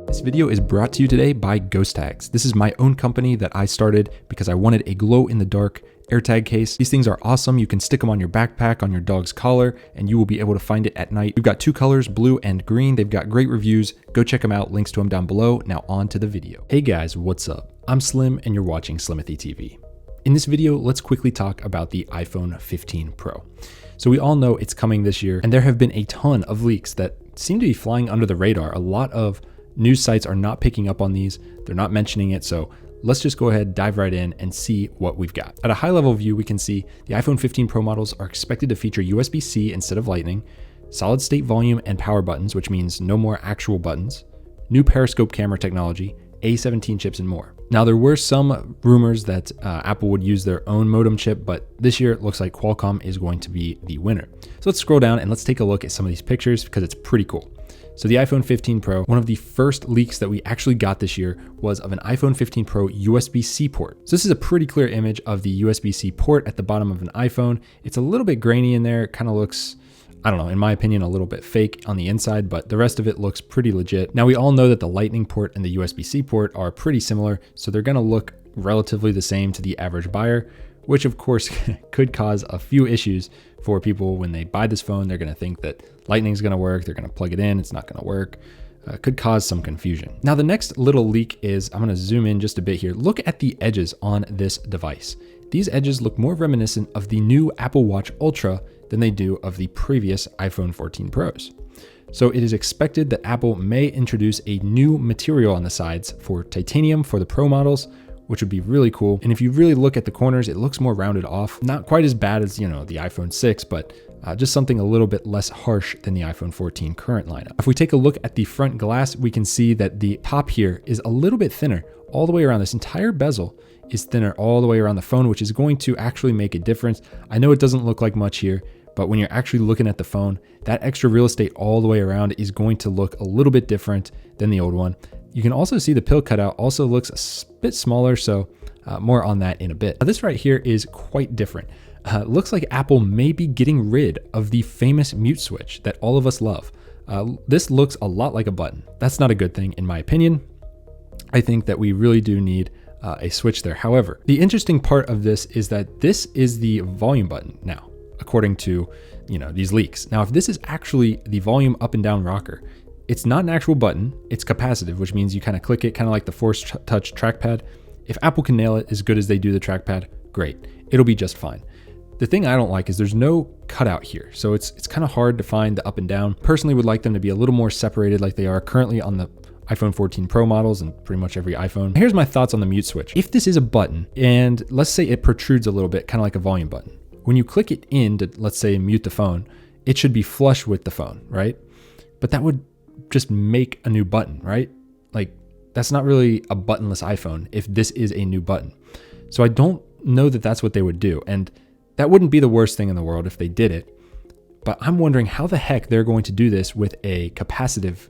This video is brought to you today by Ghost Tags. This is my own company that I started because I wanted a glow-in-the-dark AirTag case. These things are awesome. You can stick them on your backpack, on your dog's collar, and you will be able to find it at night. We've got two colors, blue and green. They've got great reviews. Go check them out. Links to them down below. Now on to the video. Hey guys, what's up? I'm Slim and you're watching Slimithy TV. In this video, let's quickly talk about the iPhone 15 Pro. So we all know it's coming this year, and there have been a ton of leaks that seem to be flying under the radar. A lot of news sites are not picking up on these. They're not mentioning it. So let's just go ahead, dive right in and see what we've got. At a high level view, we can see the iPhone 15 Pro models are expected to feature USB-C instead of Lightning, solid state volume and power buttons, which means no more actual buttons, new periscope camera technology, A17 chips and more. Now there were some rumors that Apple would use their own modem chip, but this year it looks like Qualcomm is going to be the winner. So let's scroll down and let's take a look at some of these pictures because it's pretty cool. So the iPhone 15 Pro, one of the first leaks that we actually got this year was of an iPhone 15 Pro USB-C port. So this is a pretty clear image of the USB-C port at the bottom of an iPhone. It's a little bit grainy in there. It kind of looks, I don't know, in my opinion, a little bit fake on the inside, but the rest of it looks pretty legit. Now we all know that the Lightning port and the USB-C port are pretty similar, so they're gonna look relatively the same to the average buyer, which of course could cause a few issues for people when they buy this phone. They're gonna think that Lightning's gonna work, they're gonna plug it in, it's not gonna work. Could cause some confusion. Now the next little leak is, I'm gonna zoom in just a bit here. Look at the edges on this device. These edges look more reminiscent of the new Apple Watch Ultra than they do of the previous iPhone 14 Pros. So it is expected that Apple may introduce a new material on the sides for titanium for the Pro models, which would be really cool. And if you really look at the corners, it looks more rounded off. Not quite as bad as, the iPhone 6, but just something a little bit less harsh than the iPhone 14 current lineup. If we take a look at the front glass, we can see that the top here is a little bit thinner all the way around. This entire bezel is thinner all the way around the phone, which is going to actually make a difference. I know it doesn't look like much here, but when you're actually looking at the phone, that extra real estate all the way around is going to look a little bit different than the old one. You can also see the pill cutout also looks a bit smaller, so more on that in a bit. Now, this right here is quite different. Looks like Apple may be getting rid of the famous mute switch that all of us love. This looks a lot like a button. That's not a good thing in my opinion. I think that we really do need a switch there. However, the interesting part of this is that this is the volume button now, according to these leaks. Now, if this is actually the volume up and down rocker, it's not an actual button, it's capacitive, which means you kind of click it, kind of like the Force Touch trackpad. If Apple can nail it as good as they do the trackpad, great, it'll be just fine. The thing I don't like is there's no cutout here, so it's kind of hard to find the up and down. Personally would like them to be a little more separated like they are currently on the iPhone 14 Pro models and pretty much every iPhone. Here's my thoughts on the mute switch. If this is a button, and let's say it protrudes a little bit, kind of like a volume button, when you click it in to, let's say, mute the phone, it should be flush with the phone, right? But that would just make a new button, right? Like, that's not really a buttonless iPhone if this is a new button. So I don't know that that's what they would do. And that wouldn't be the worst thing in the world if they did it. But I'm wondering how the heck they're going to do this with a capacitive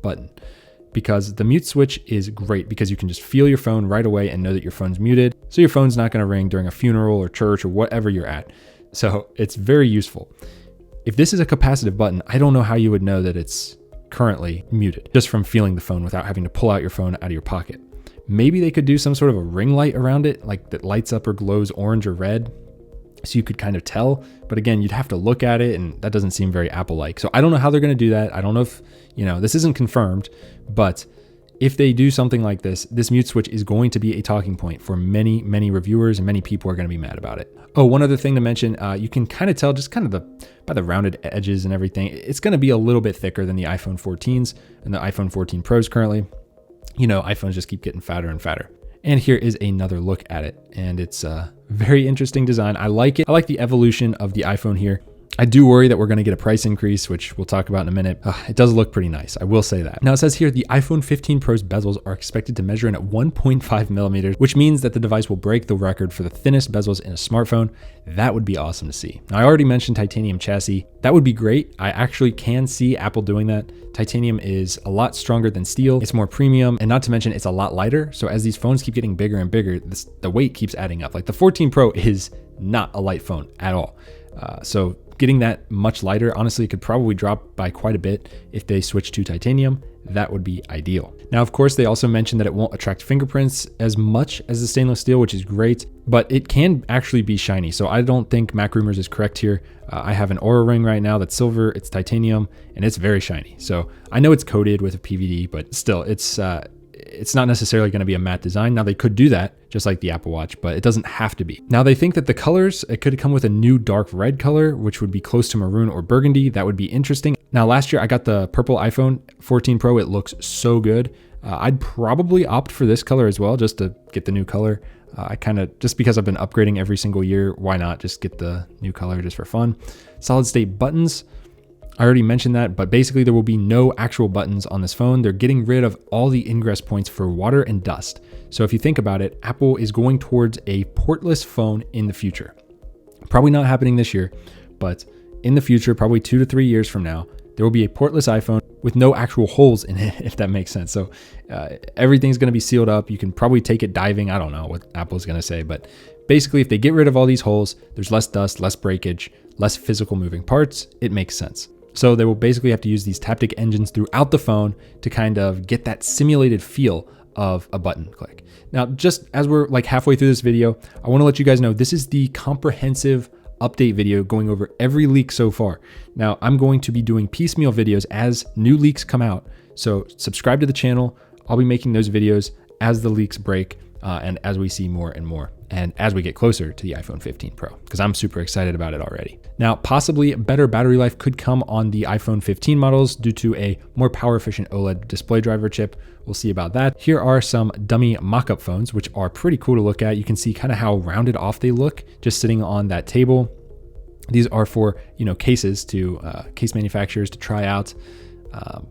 button. Because the mute switch is great because you can just feel your phone right away and know that your phone's muted. So your phone's not going to ring during a funeral or church or whatever you're at. So it's very useful. If this is a capacitive button, I don't know how you would know that it's currently muted just from feeling the phone without having to pull out your phone out of your pocket. Maybe they could do some sort of a ring light around it, like that lights up or glows orange or red, so you could kind of tell. But again, you'd have to look at it, and that doesn't seem very Apple-like. So I don't know how they're going to do that. I don't know if, this isn't confirmed, but if they do something like this, this mute switch is going to be a talking point for many, many reviewers, and many people are going to be mad about it. Oh, one other thing to mention, you can kind of tell just kind of by the rounded edges and everything, it's going to be a little bit thicker than the iPhone 14s and the iPhone 14 Pros currently. iPhones just keep getting fatter and fatter. And here is another look at it, and it's a very interesting design. I like it. I like the evolution of the iPhone here. I do worry that we're going to get a price increase, which we'll talk about in a minute. It does look pretty nice. I will say that. Now it says here, the iPhone 15 Pro's bezels are expected to measure in at 1.5 millimeters, which means that the device will break the record for the thinnest bezels in a smartphone. That would be awesome to see. Now I already mentioned titanium chassis. That would be great. I actually can see Apple doing that. Titanium is a lot stronger than steel. It's more premium, and not to mention it's a lot lighter. So as these phones keep getting bigger and bigger, the weight keeps adding up. Like the 14 Pro is not a light phone at all. So getting that much lighter, honestly, it could probably drop by quite a bit if they switch to titanium. That would be ideal. Now, of course, they also mentioned that it won't attract fingerprints as much as the stainless steel, which is great, but it can actually be shiny. So I don't think Mac Rumors is correct here. I have an Aura ring right now that's silver, it's titanium, and it's very shiny. So I know it's coated with a PVD, but still, it's not necessarily going to be a matte design. Now, they could do that just like the Apple Watch, but it doesn't have to be. Now, they think that the colors, it could come with a new dark red color, which would be close to maroon or burgundy. That would be interesting. Now, last year I got the purple iPhone 14 Pro. It looks so good. I'd probably opt for this color as well, just to get the new color. Just because I've been upgrading every single year, why not just get the new color just for fun? Solid state buttons. I already mentioned that, but basically there will be no actual buttons on this phone. They're getting rid of all the ingress points for water and dust. So if you think about it, Apple is going towards a portless phone in the future. Probably not happening this year, but in the future, probably 2 to 3 years from now, there will be a portless iPhone with no actual holes in it, if that makes sense. So everything's going to be sealed up. You can probably take it diving. I don't know what Apple's going to say, but basically if they get rid of all these holes, there's less dust, less breakage, less physical moving parts. It makes sense. So they will basically have to use these Taptic engines throughout the phone to kind of get that simulated feel of a button click. Now, just as we're like halfway through this video, I want to let you guys know this is the comprehensive update video going over every leak so far. Now, I'm going to be doing piecemeal videos as new leaks come out. So subscribe to the channel. I'll be making those videos as the leaks break and as we see more and more, and as we get closer to the iPhone 15 Pro, because I'm super excited about it already. Now, possibly better battery life could come on the iPhone 15 models due to a more power efficient OLED display driver chip. We'll see about that. Here are some dummy mock-up phones, which are pretty cool to look at. You can see kind of how rounded off they look just sitting on that table. These are for, cases to case manufacturers to try out.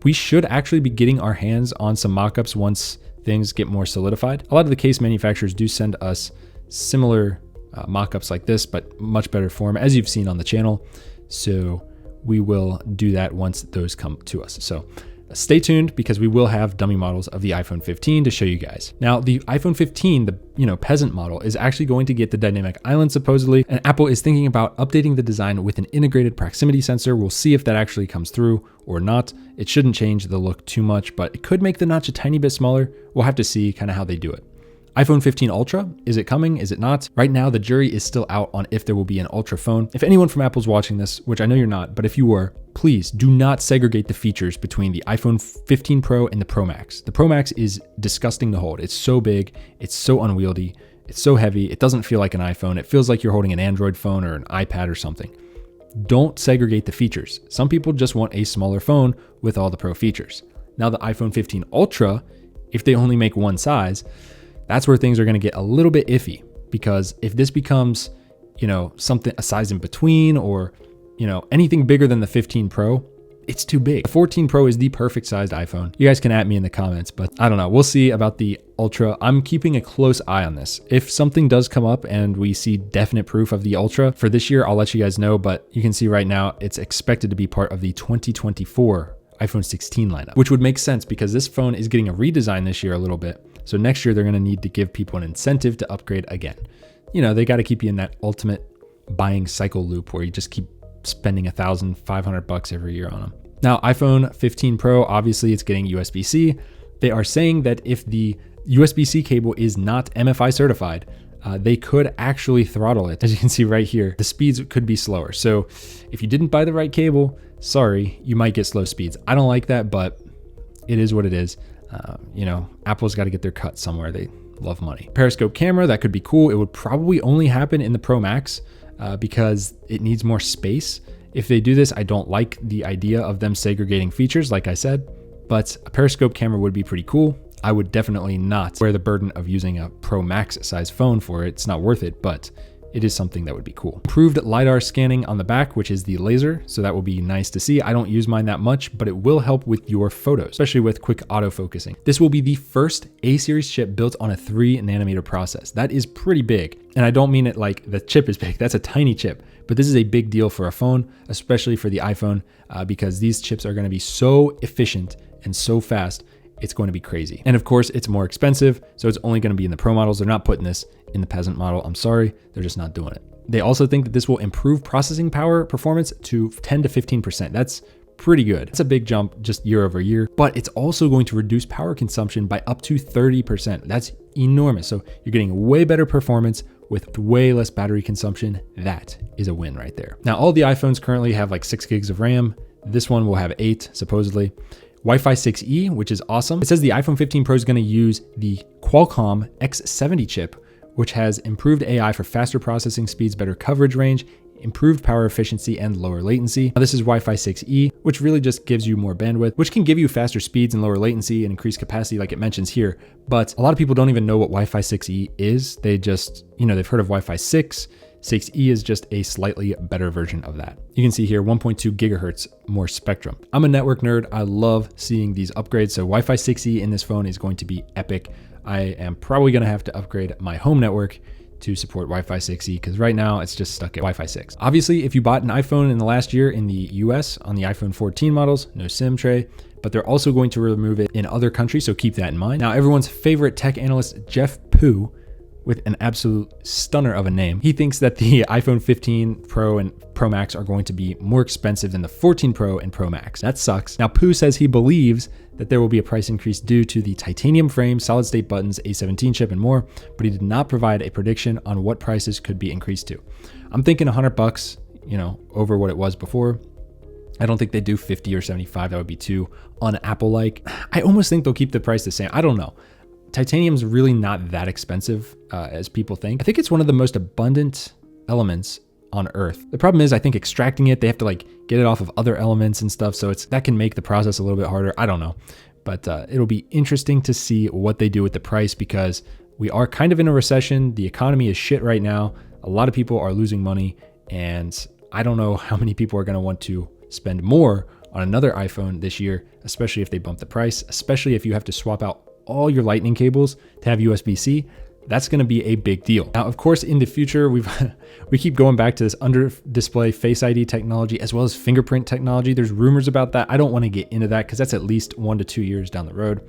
We should actually be getting our hands on some mock-ups once things get more solidified. A lot of the case manufacturers do send us similar mock-ups like this, but much better form, as you've seen on the channel. So we will do that once those come to us. So stay tuned, because we will have dummy models of the iPhone 15 to show you guys. Now, the iPhone 15, the peasant model, is actually going to get the dynamic island supposedly, and Apple is thinking about updating the design with an integrated proximity sensor. We'll see if that actually comes through or not. It shouldn't change the look too much, but it could make the notch a tiny bit smaller. We'll have to see kind of how they do it. iPhone 15 Ultra, is it coming? Is it not? Right now, the jury is still out on if there will be an Ultra phone. If anyone from Apple's watching this, which I know you're not, but if you were, please do not segregate the features between the iPhone 15 Pro and the Pro Max. The Pro Max is disgusting to hold. It's so big, it's so unwieldy, it's so heavy, it doesn't feel like an iPhone. It feels like you're holding an Android phone or an iPad or something. Don't segregate the features. Some people just want a smaller phone with all the Pro features. Now, the iPhone 15 Ultra, if they only make one size, that's where things are going to get a little bit iffy, because if this becomes, something a size in between, or, anything bigger than the 15 Pro, it's too big. The 14 Pro is the perfect sized iPhone. You guys can at me in the comments, but I don't know. We'll see about the Ultra. I'm keeping a close eye on this. If something does come up and we see definite proof of the Ultra for this year, I'll let you guys know, but you can see right now it's expected to be part of the 2024 iPhone 16 lineup, which would make sense because this phone is getting a redesign this year a little bit. So next year, they're going to need to give people an incentive to upgrade again. They got to keep you in that ultimate buying cycle loop where you just keep spending $1,500 every year on them. Now, iPhone 15 Pro, obviously it's getting USB-C. They are saying that if the USB-C cable is not MFI certified, they could actually throttle it. As you can see right here, the speeds could be slower. So if you didn't buy the right cable, sorry, you might get slow speeds. I don't like that, but it is what it is. Apple's got to get their cut somewhere. They love money. Periscope camera, that could be cool. It would probably only happen in the Pro Max because it needs more space. If they do this, I don't like the idea of them segregating features, like I said, but a periscope camera would be pretty cool. I would definitely not bear the burden of using a Pro Max size phone for it. It's not worth it, but it is something that would be cool. Improved LiDAR scanning on the back, which is the laser. So that will be nice to see. I don't use mine that much, but it will help with your photos, especially with quick autofocusing. This will be the first A-series chip built on a 3nm process. That is pretty big. And I don't mean it like the chip is big. That's a tiny chip, but this is a big deal for a phone, especially for the iPhone, because these chips are going to be so efficient and so fast. It's going to be crazy. And of course, it's more expensive, so it's only going to be in the Pro models. They're not putting this in the peasant model. I'm sorry, they're just not doing it. They also think that this will improve processing power performance to 10 to 15%. That's pretty good. It's a big jump just year over year, but it's also going to reduce power consumption by up to 30%. That's enormous. So you're getting way better performance with way less battery consumption. That is a win right there. Now, all the iPhones currently have like 6 gigs of RAM. This one will have 8, supposedly. Wi-Fi 6E, which is awesome. It says the iPhone 15 Pro is going to use the Qualcomm X70 chip, which has improved AI for faster processing speeds, better coverage range, improved power efficiency, and lower latency. Now, this is Wi-Fi 6E, which really just gives you more bandwidth, which can give you faster speeds and lower latency and increased capacity like it mentions here. But a lot of people don't even know what Wi-Fi 6E is. They just, they've heard of Wi-Fi 6. 6E is just a slightly better version of that. You can see here 1.2 gigahertz more spectrum. I'm a network nerd. I love seeing these upgrades. So Wi-Fi 6E in this phone is going to be epic. I am probably going to have to upgrade my home network to support Wi-Fi 6E because right now it's just stuck at Wi-Fi 6. Obviously, if you bought an iPhone in the last year in the US on the iPhone 14 models, no SIM tray, but they're also going to remove it in other countries, so keep that in mind. Now, everyone's favorite tech analyst, Jeff Poo, with an absolute stunner of a name. He thinks that the iPhone 15 Pro and Pro Max are going to be more expensive than the 14 Pro and Pro Max. That sucks. Now, Pooh says he believes that there will be a price increase due to the titanium frame, solid state buttons, A17 chip, and more, but he did not provide a prediction on what prices could be increased to. I'm thinking $100, over what it was before. I don't think they do 50 or 75. That would be too un-Apple-like. I almost think they'll keep the price the same. I don't know. Titanium's really not that expensive as people think. I think it's one of the most abundant elements on Earth. The problem is, I think extracting it, they have to get it off of other elements and stuff. So that can make the process a little bit harder. I don't know, but it'll be interesting to see what they do with the price because we are kind of in a recession. The economy is shit right now. A lot of people are losing money, and I don't know how many people are going to want to spend more on another iPhone this year, especially if they bump the price, especially if you have to swap out all your lightning cables to have USB-C. That's going to be a big deal. Now, of course, in the future, we keep going back to this under display Face ID technology as well as fingerprint technology. There's rumors about that. I don't want to get into that because that's at least 1 to 2 years down the road.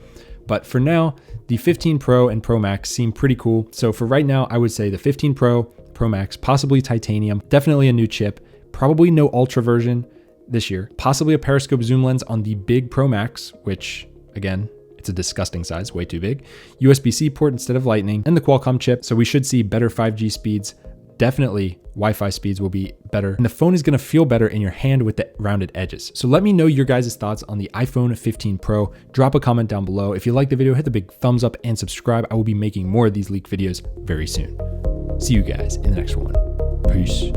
But for now, the 15 Pro and Pro Max seem pretty cool. So for right now, I would say the 15 Pro, Pro Max, possibly titanium, definitely a new chip, probably no Ultra version this year, possibly a periscope zoom lens on the big Pro Max, which again, it's a disgusting size, way too big. USB-C port instead of Lightning, and the Qualcomm chip. So we should see better 5G speeds. Definitely Wi-Fi speeds will be better. And the phone is gonna feel better in your hand with the rounded edges. So let me know your guys' thoughts on the iPhone 15 Pro. Drop a comment down below. If you like the video, hit the big thumbs up and subscribe. I will be making more of these leak videos very soon. See you guys in the next one. Peace.